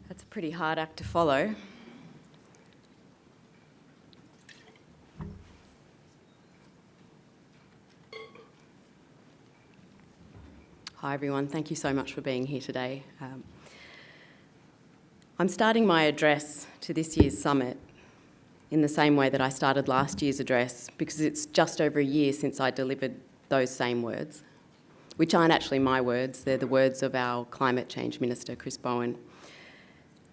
That's a pretty hard act to follow. Hi everyone, thank you so much for being here today. I'm starting my address to this year's summit in the same way that I started last year's address, because it's just over a year since I delivered those same words, which aren't actually my words, they're the words of our Climate Change Minister, Chris Bowen.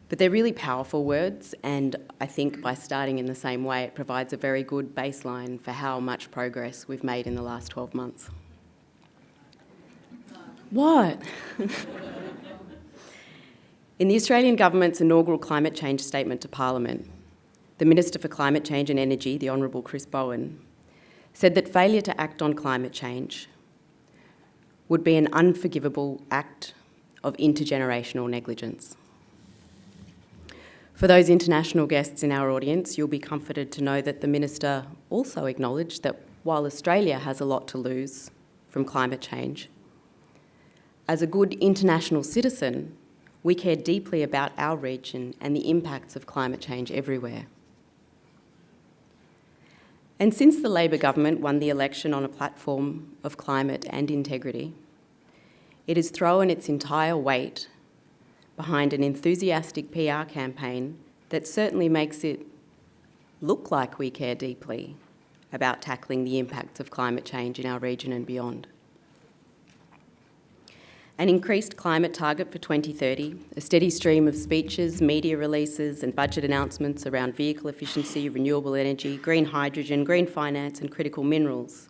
But they're really powerful words, and I think by starting in the same way, it provides a very good baseline for how much progress we've made in the last 12 months. What? In the Australian Government's inaugural climate change statement to Parliament, the Minister for Climate Change and Energy, the Honourable Chris Bowen, said that failure to act on climate change would be an unforgivable act of intergenerational negligence. For those international guests in our audience, you'll be comforted to know that the Minister also acknowledged that while Australia has a lot to lose from climate change, as a good international citizen, we care deeply about our region and the impacts of climate change everywhere. And since the Labor government won the election on a platform of climate and integrity, it has thrown its entire weight behind an enthusiastic PR campaign that certainly makes it look like we care deeply about tackling the impacts of climate change in our region and beyond. An increased climate target for 2030, a steady stream of speeches, media releases and budget announcements around vehicle efficiency, renewable energy, green hydrogen, green finance and critical minerals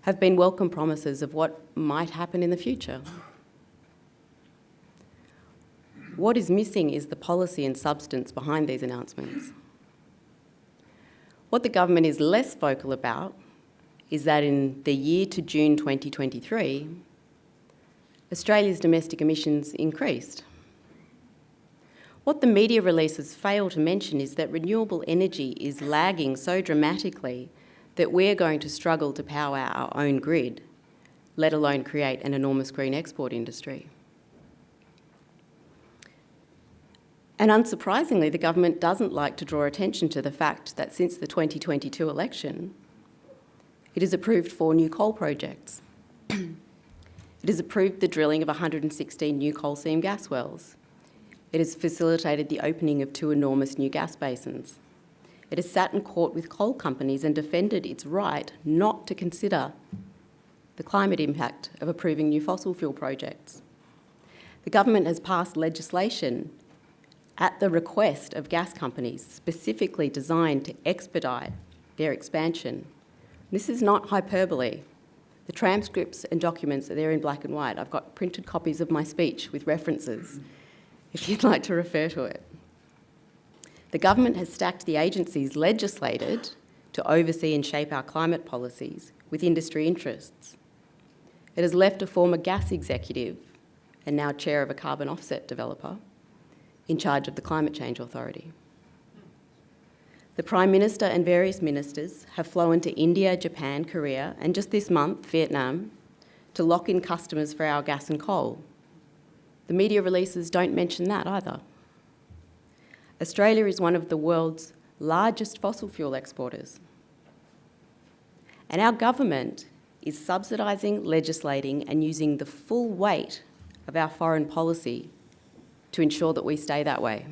have been welcome promises of what might happen in the future. What is missing is the policy and substance behind these announcements. What the government is less vocal about is that in the year to June 2023, Australia's domestic emissions increased. What the media releases fail to mention is that renewable energy is lagging so dramatically that we're going to struggle to power our own grid, let alone create an enormous green export industry. And unsurprisingly, the government doesn't like to draw attention to the fact that since the 2022 election, it has approved 4 new coal projects. It has approved the drilling of 116 new coal seam gas wells. It has facilitated the opening of 2 enormous new gas basins. It has sat in court with coal companies and defended its right not to consider the climate impact of approving new fossil fuel projects. The government has passed legislation at the request of gas companies specifically designed to expedite their expansion. This is not hyperbole. The transcripts and documents are there in black and white. I've got printed copies of my speech with references, if you'd like to refer to it. The government has stacked the agencies legislated to oversee and shape our climate policies with industry interests. It has left a former gas executive and now chair of a carbon offset developer in charge of the Climate Change Authority. The Prime Minister and various ministers have flown to India, Japan, Korea, and just this month, Vietnam, to lock in customers for our gas and coal. The media releases don't mention that either. Australia is one of the world's largest fossil fuel exporters. And our government is subsidising, legislating, and using the full weight of our foreign policy to ensure that we stay that way.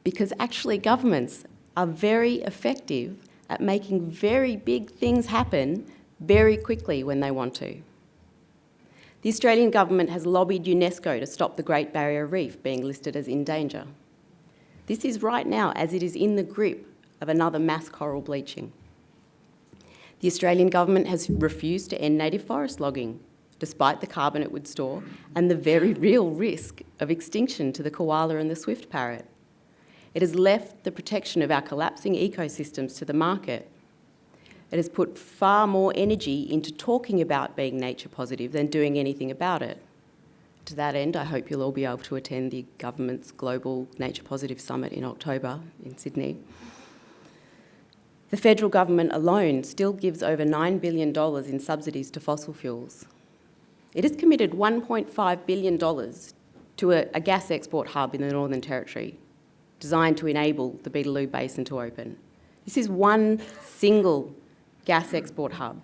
Because actually governments are very effective at making very big things happen very quickly when they want to. The Australian government has lobbied UNESCO to stop the Great Barrier Reef being listed as in danger. This is right now as it is in the grip of another mass coral bleaching. The Australian government has refused to end native forest logging, despite the carbon it would store and the very real risk of extinction to the koala and the swift parrot. It has left the protection of our collapsing ecosystems to the market. It has put far more energy into talking about being nature positive than doing anything about it. To that end, I hope you'll all be able to attend the government's Global Nature Positive Summit in October in Sydney. The federal government alone still gives over $9 billion in subsidies to fossil fuels. It has committed $1.5 billion to a gas export hub in the Northern Territory, designed to enable the Beetaloo Basin to open. This is one single gas export hub,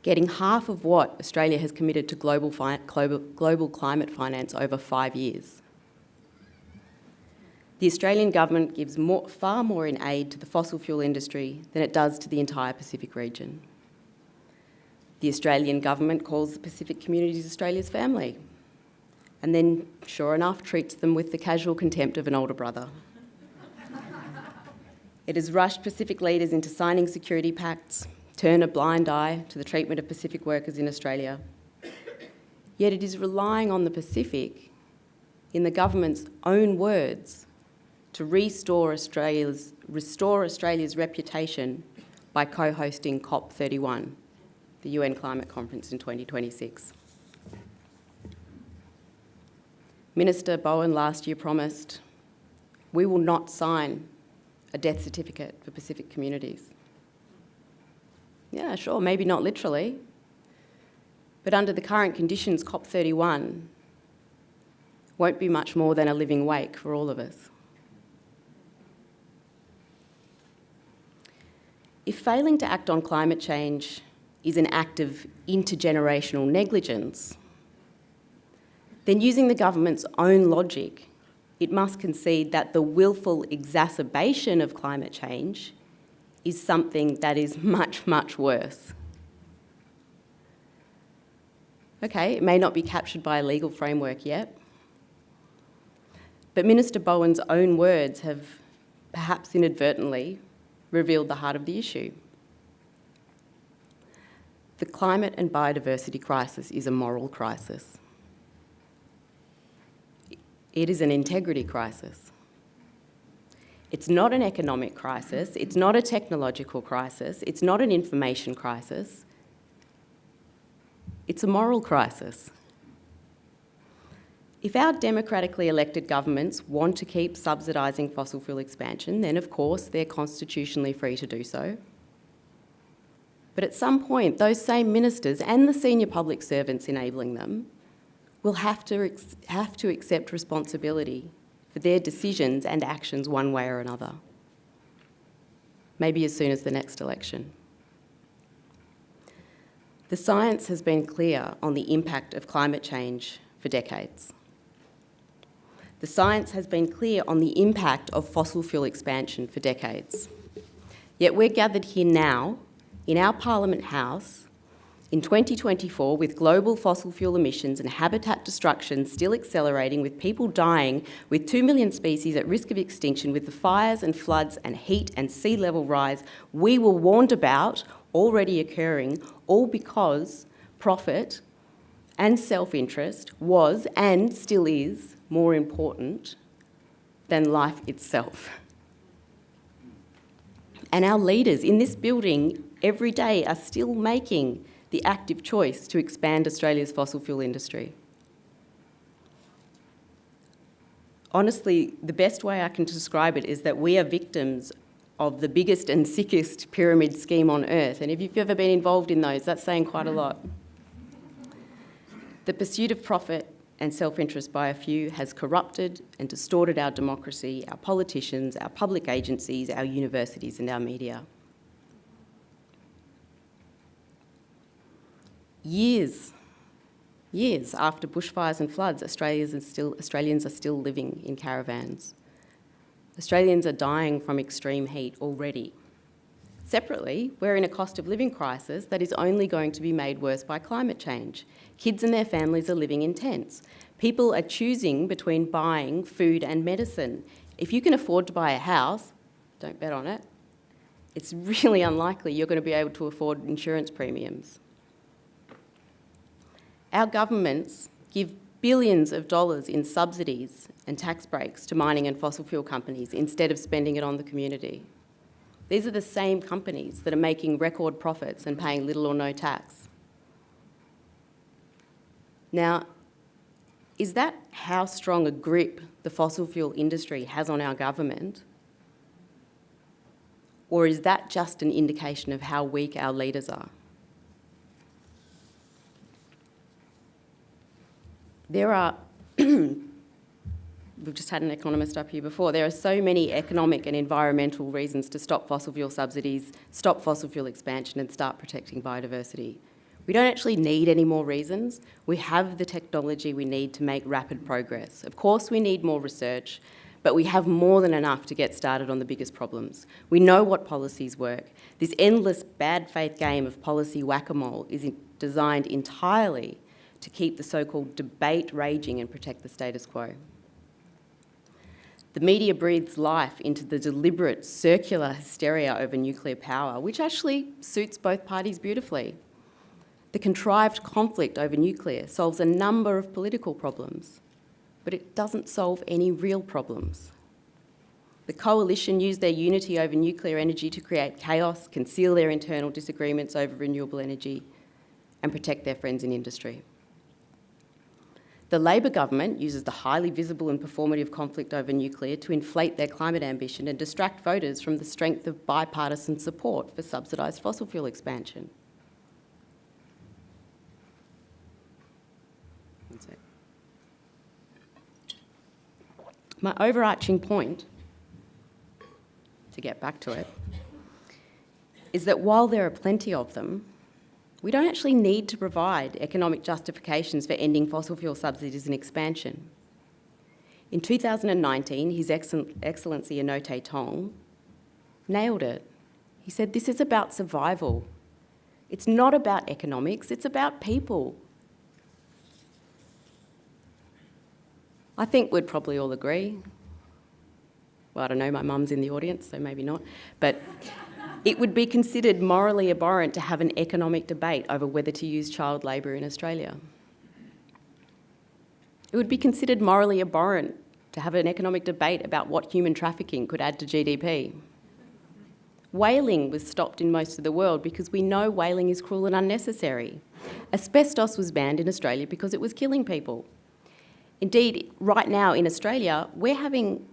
getting half of what Australia has committed to global climate finance over 5 years. The Australian government gives far more in aid to the fossil fuel industry than it does to the entire Pacific region. The Australian government calls the Pacific communities Australia's family, and then, sure enough, treats them with the casual contempt of an older brother. It has rushed Pacific leaders into signing security pacts, turn a blind eye to the treatment of Pacific workers in Australia. Yet it is relying on the Pacific, in the government's own words, to restore Australia's reputation by co-hosting COP31, the UN Climate Conference in 2026. Minister Bowen last year promised, "We will not sign a death certificate for Pacific communities." Yeah, sure, maybe not literally, but under the current conditions, COP31 won't be much more than a living wake for all of us. If failing to act on climate change is an act of intergenerational negligence, then using the government's own logic, it must concede that the willful exacerbation of climate change is something that is much, much worse. Okay, it may not be captured by a legal framework yet, but Minister Bowen's own words have perhaps inadvertently revealed the heart of the issue. The climate and biodiversity crisis is a moral crisis. It is an integrity crisis. It's not an economic crisis, it's not a technological crisis, it's not an information crisis, it's a moral crisis. If our democratically elected governments want to keep subsidising fossil fuel expansion, then of course they're constitutionally free to do so. But at some point, those same ministers and the senior public servants enabling them will have to accept responsibility for their decisions and actions one way or another, maybe as soon as the next election. The science has been clear on the impact of climate change for decades. The science has been clear on the impact of fossil fuel expansion for decades. Yet we're gathered here now, in our Parliament House, in 2024, with global fossil fuel emissions and habitat destruction still accelerating, with people dying, with 2 million species at risk of extinction, with the fires and floods and heat and sea level rise we were warned about already occurring, all because profit and self-interest was and still is more important than life itself. And our leaders in this building every day are still making the active choice to expand Australia's fossil fuel industry. Honestly, the best way I can describe it is that we are victims of the biggest and sickest pyramid scheme on earth. And if you've ever been involved in those, that's saying quite a lot. The pursuit of profit and self-interest by a few has corrupted and distorted our democracy, our politicians, our public agencies, our universities and our media. Years after bushfires and floods, Australians are still living in caravans. Australians are dying from extreme heat already. Separately, we're in a cost of living crisis that is only going to be made worse by climate change. Kids and their families are living in tents. People are choosing between buying food and medicine. If you can afford to buy a house, don't bet on it, it's really unlikely you're going to be able to afford insurance premiums. Our governments give billions of dollars in subsidies and tax breaks to mining and fossil fuel companies instead of spending it on the community. These are the same companies that are making record profits and paying little or no tax. Now, is that how strong a grip the fossil fuel industry has on our government? Or is that just an indication of how weak our leaders are? There are We've just had an economist up here before. There are so many economic and environmental reasons to stop fossil fuel subsidies, stop fossil fuel expansion and start protecting biodiversity. We don't actually need any more reasons. We have the technology we need to make rapid progress. Of course, we need more research, but we have more than enough to get started on the biggest problems. We know what policies work. This endless bad faith game of policy whack-a-mole is designed entirely to keep the so-called debate raging and protect the status quo. The media breathes life into the deliberate circular hysteria over nuclear power, which actually suits both parties beautifully. The contrived conflict over nuclear solves a number of political problems, but it doesn't solve any real problems. The coalition used their unity over nuclear energy to create chaos, conceal their internal disagreements over renewable energy, and protect their friends in industry. The Labor government uses the highly visible and performative conflict over nuclear to inflate their climate ambition and distract voters from the strength of bipartisan support for subsidised fossil fuel expansion. One sec. My overarching point, to get back to it, is that while there are plenty of them, we don't actually need to provide economic justifications for ending fossil fuel subsidies and expansion. In 2019, His Excellency Anote Tong nailed it. He said, this is about survival. It's not about economics, it's about people. I think we'd probably all agree. Well, I don't know, my mum's in the audience, so maybe not. But it would be considered morally abhorrent to have an economic debate over whether to use child labour in Australia. It would be considered morally abhorrent to have an economic debate about what human trafficking could add to GDP. Whaling was stopped in most of the world because we know whaling is cruel and unnecessary. Asbestos was banned in Australia because it was killing people. Indeed, right now in Australia, we're having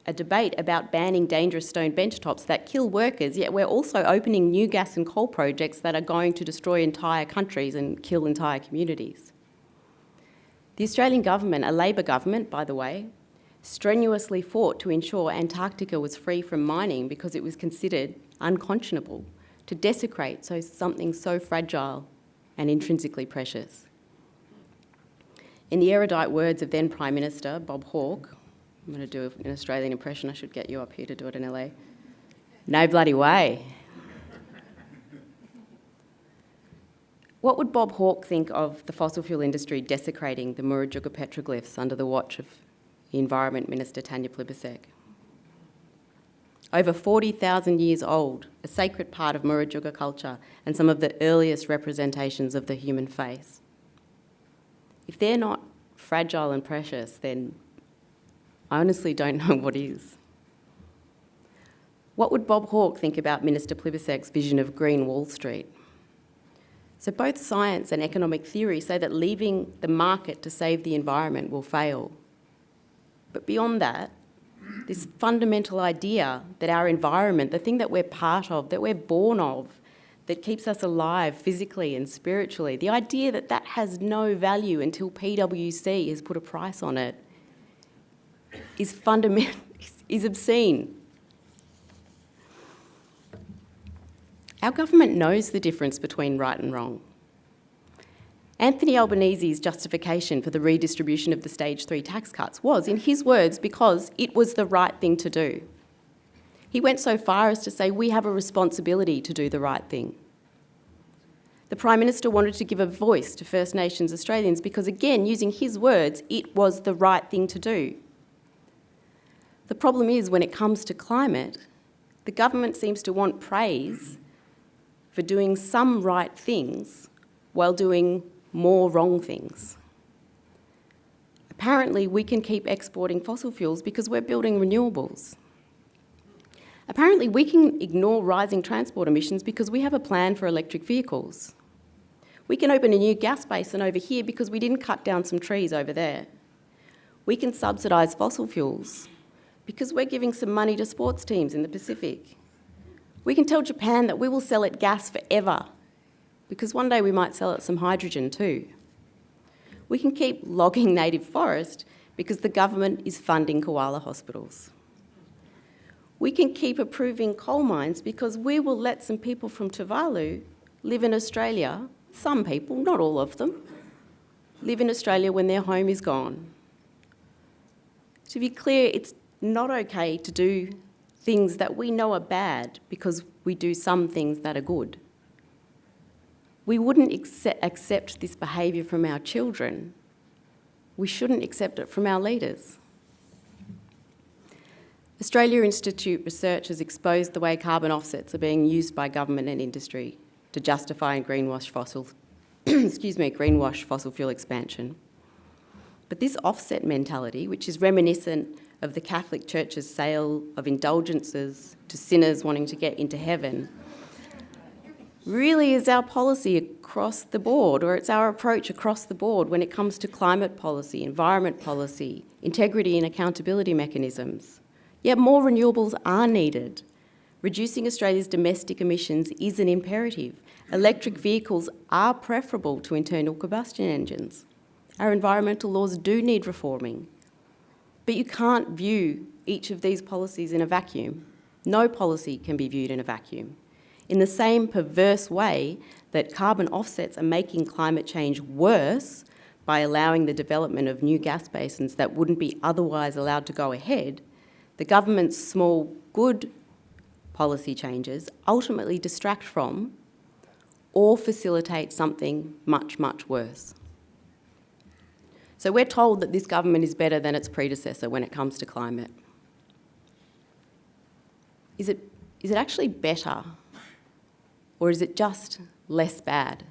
a debate about banning dangerous stone benchtops that kill workers, yet we're also opening new gas and coal projects that are going to destroy entire countries and kill entire communities. The Australian government, a Labor government, by the way, strenuously fought to ensure Antarctica was free from mining because it was considered unconscionable to desecrate something so fragile and intrinsically precious. In the erudite words of then Prime Minister Bob Hawke, I'm going to do an Australian impression. I should get you up here to do it in LA. No bloody way. What would Bob Hawke think of the fossil fuel industry desecrating the Murujuga petroglyphs under the watch of the Environment Minister Tanya Plibersek? Over 40,000 years old, a sacred part of Murujuga culture and some of the earliest representations of the human face. If they're not fragile and precious, then I honestly don't know what is. What would Bob Hawke think about Minister Plibersek's vision of Green Wall Street? So both science and economic theory say that leaving the market to save the environment will fail. But beyond that, this fundamental idea that our environment, the thing that we're part of, that we're born of, that keeps us alive physically and spiritually, the idea that that has no value until PwC has put a price on it, is obscene. Our government knows the difference between right and wrong. Anthony Albanese's justification for the redistribution of the Stage 3 tax cuts was, in his words, because it was the right thing to do. He went so far as to say, we have a responsibility to do the right thing. The Prime Minister wanted to give a voice to First Nations Australians because, again, using his words, it was the right thing to do. The problem is, when it comes to climate, the government seems to want praise for doing some right things while doing more wrong things. Apparently, we can keep exporting fossil fuels because we're building renewables. Apparently, we can ignore rising transport emissions because we have a plan for electric vehicles. We can open a new gas basin over here because we didn't cut down some trees over there. We can subsidise fossil fuels because we're giving some money to sports teams in the Pacific. We can tell Japan that we will sell it gas forever because one day we might sell it some hydrogen too. We can keep logging native forest because the government is funding koala hospitals. We can keep approving coal mines because we will let some people from Tuvalu live in Australia, some people, not all of them, live in Australia when their home is gone. To be clear, it's not okay to do things that we know are bad because we do some things that are good. We wouldn't accept this behaviour from our children. We shouldn't accept it from our leaders. Australia Institute research has exposed the way carbon offsets are being used by government and industry to justify and greenwash fossil fuel expansion. But this offset mentality, which is reminiscent of the Catholic Church's sale of indulgences to sinners wanting to get into heaven, really is our policy across the board, or it's our approach across the board when it comes to climate policy, environment policy, integrity and accountability mechanisms. Yet more renewables are needed. Reducing Australia's domestic emissions is an imperative. Electric vehicles are preferable to internal combustion engines. Our environmental laws do need reforming. But you can't view each of these policies in a vacuum. No policy can be viewed in a vacuum. In the same perverse way that carbon offsets are making climate change worse by allowing the development of new gas basins that wouldn't be otherwise allowed to go ahead, the government's small good policy changes ultimately distract from or facilitate something much, much worse. So we're told that this government is better than its predecessor when it comes to climate. Is it actually better? Or is it just less bad?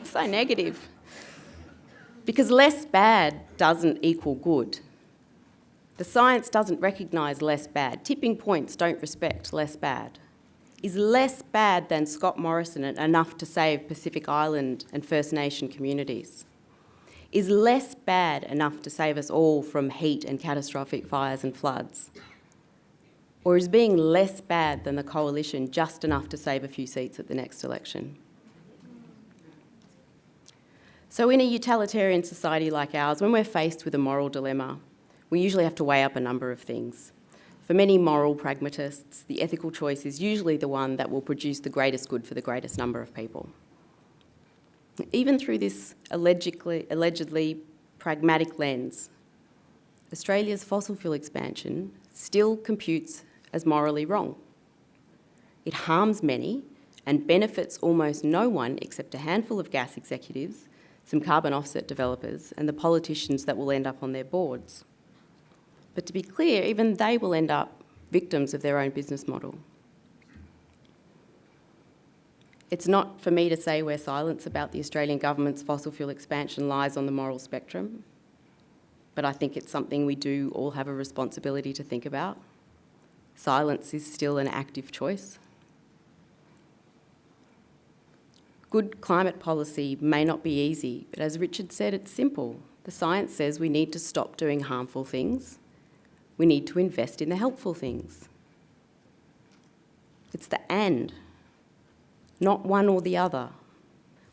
So negative. Because less bad doesn't equal good. The science doesn't recognise less bad. Tipping points don't respect less bad. Is less bad than Scott Morrison enough to save Pacific Island and First Nation communities? Is less bad enough to save us all from heat and catastrophic fires and floods? Or is being less bad than the coalition just enough to save a few seats at the next election? So in a utilitarian society like ours, when we're faced with a moral dilemma, we usually have to weigh up a number of things. For many moral pragmatists, the ethical choice is usually the one that will produce the greatest good for the greatest number of people. Even through this allegedly pragmatic lens, Australia's fossil fuel expansion still computes as morally wrong. It harms many and benefits almost no one except a handful of gas executives, some carbon offset developers, and the politicians that will end up on their boards. But to be clear, even they will end up victims of their own business model. It's not for me to say where silence about the Australian government's fossil fuel expansion lies on the moral spectrum, but I think it's something we do all have a responsibility to think about. Silence is still an active choice. Good climate policy may not be easy, but as Richard said, it's simple. The science says we need to stop doing harmful things. We need to invest in the helpful things. It's the and, not one or the other.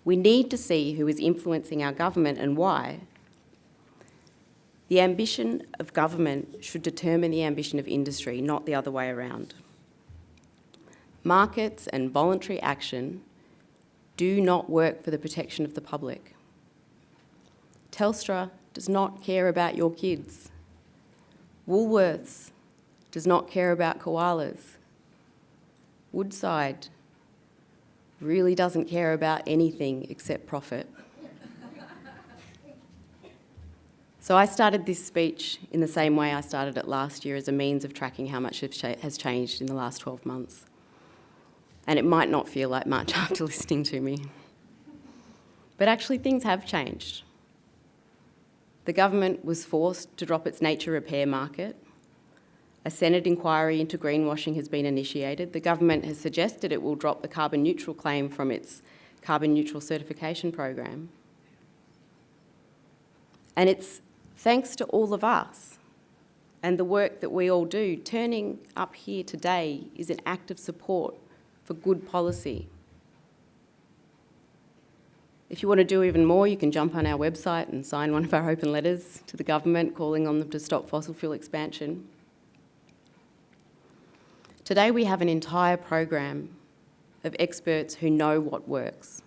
We need to see who is influencing our government and why. The ambition of government should determine the ambition of industry, not the other way around. Markets and voluntary action do not work for the protection of the public. Telstra does not care about your kids. Woolworths does not care about koalas. Woodside really doesn't care about anything except profit. So I started this speech in the same way I started it last year, as a means of tracking how much has changed in the last 12 months. And it might not feel like much after listening to me. But actually things have changed. The government was forced to drop its nature repair market. A Senate inquiry into greenwashing has been initiated. The government has suggested it will drop the carbon neutral claim from its carbon neutral certification program. And it's thanks to all of us and the work that we all do. Turning up here today is an act of support for good policy. If you want to do even more, you can jump on our website and sign one of our open letters to the government calling on them to stop fossil fuel expansion. Today we have an entire program of experts who know what works,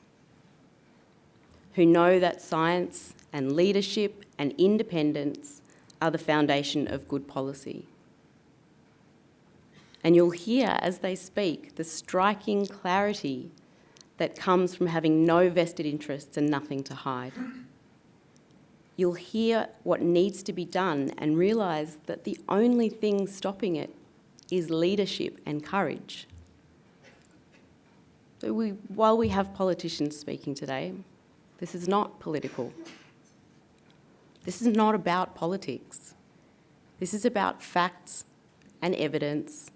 who know that science and leadership and independence are the foundation of good policy. And you'll hear as they speak the striking clarity that comes from having no vested interests and nothing to hide. You'll hear what needs to be done and realise that the only thing stopping it is leadership and courage. So while we have politicians speaking today, this is not political. This is not about politics. This is about facts and evidence.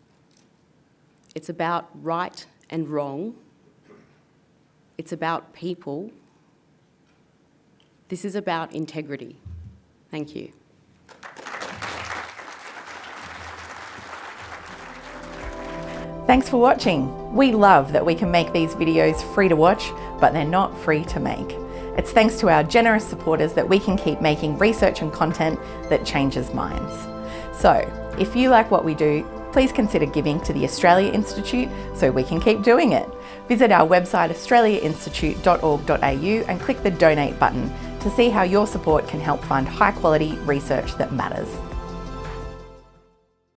It's about right and wrong. It's about people. This is about integrity. Thank you. Thanks for watching. We love that we can make these videos free to watch, but they're not free to make. It's thanks to our generous supporters that we can keep making research and content that changes minds. So, if you like what we do, please consider giving to the Australia Institute so we can keep doing it. Visit our website australiainstitute.org.au and click the donate button to see how your support can help fund high quality research that matters.